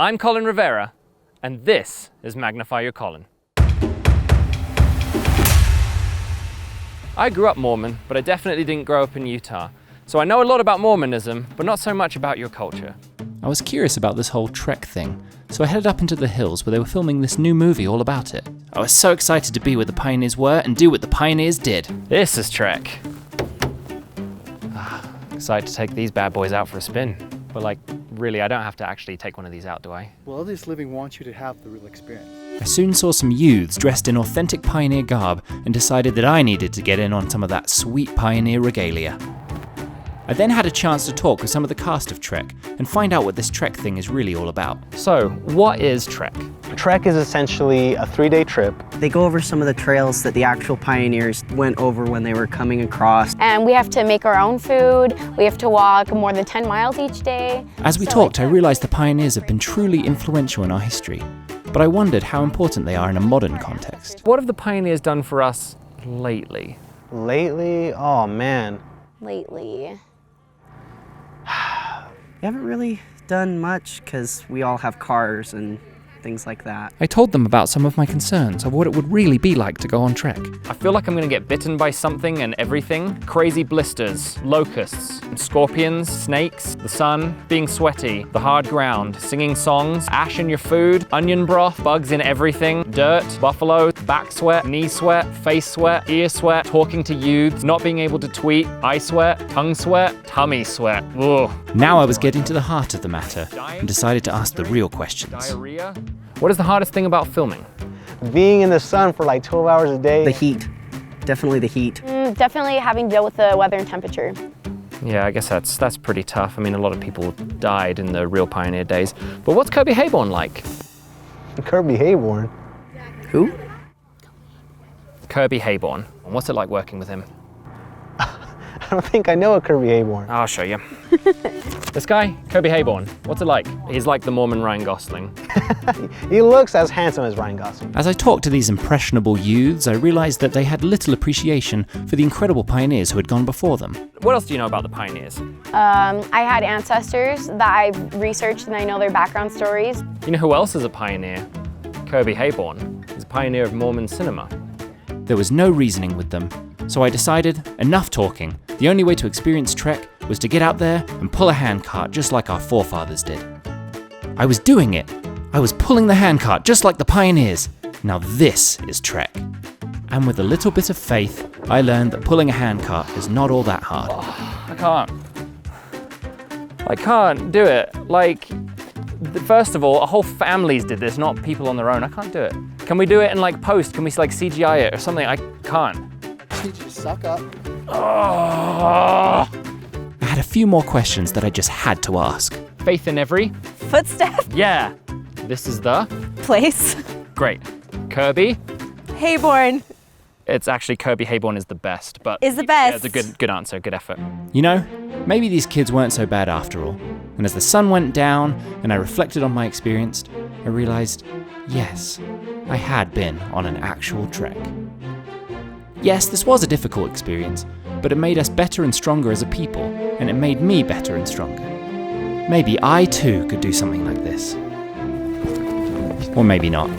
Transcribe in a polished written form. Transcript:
I'm Colin Rivera, and this is Magnify Your Colin. I grew up Mormon, but I definitely didn't grow up in Utah. So I know a lot about Mormonism, but not so much about your culture. I was curious about this whole trek thing, so I headed up into the hills where they were filming this new movie all about it. I was so excited to be where the pioneers were and do what the pioneers did. This is Trek. Excited to take these bad boys out for a spin. But really, I don't have to actually take one of these out, do I? Well, LDS Living wants you to have the real experience. I soon saw some youths dressed in authentic pioneer garb and decided that I needed to get in on some of that sweet pioneer regalia. I then had a chance to talk with some of the cast of Trek and find out what this Trek thing is really all about. So, what is Trek? Trek is essentially a 3-day trip. They go over some of the trails that the actual pioneers went over when they were coming across. And we have to make our own food. We have to walk more than 10 miles each day. As we talked, I realized the pioneers have been truly influential in our history, but I wondered how important they are in a modern context. What have the pioneers done for us lately? Lately? Oh man. Lately. We haven't really done much because we all have cars and things like that. I told them about some of my concerns of what it would really be like to go on Trek. I feel like I'm gonna get bitten by something and everything. Crazy blisters, locusts, scorpions, snakes, the sun, being sweaty, the hard ground, singing songs, ash in your food, onion broth, bugs in everything, dirt, buffalo, back sweat, knee sweat, face sweat, ear sweat, talking to youths, not being able to tweet, eye sweat, tongue sweat, tummy sweat. Ugh. Now I was getting to the heart of the matter and decided to ask the real questions. Diarrhea? What is the hardest thing about filming? Being in the sun for like 12 hours a day. The heat. Definitely the heat. Definitely having to deal with the weather and temperature. Yeah, I guess that's pretty tough. I mean, a lot of people died in the real pioneer days. But what's Kirby Heyborn like? Kirby Heyborn? Who? Kirby Heyborn. What's it like working with him? I don't think I know a Kirby Heyborn. I'll show you. This guy, Kirby Heyborn, what's it like? He's like the Mormon Ryan Gosling. He looks as handsome as Ryan Gosling. As I talked to these impressionable youths, I realized that they had little appreciation for the incredible pioneers who had gone before them. What else do you know about the pioneers? I had ancestors that I've researched and I know their background stories. You know who else is a pioneer? Kirby Heyborn. He's a pioneer of Mormon cinema. There was no reasoning with them, so I decided, enough talking. The only way to experience Trek was to get out there and pull a handcart just like our forefathers did. I was doing it. I was pulling the handcart just like the pioneers. Now this is Trek. And with a little bit of faith, I learned that pulling a handcart is not all that hard. I can't do it. First of all, whole families did this, not people on their own. I can't do it. Can we do it in post? Can we CGI it or something? I can't. I need you to suck up. I had a few more questions that I just had to ask. Faith in every Footstep. Yeah. This is the Place. great. Kirby. Heyborn. It's actually Kirby Heyborn is the best, but Is the yeah, best. it's a good answer, good effort. You know, maybe these kids weren't so bad after all. And as the sun went down and I reflected on my experience, I realized, yes, I had been on an actual trek. Yes, this was a difficult experience, but it made us better and stronger as a people, and it made me better and stronger. Maybe I too could do something like this. Or maybe not.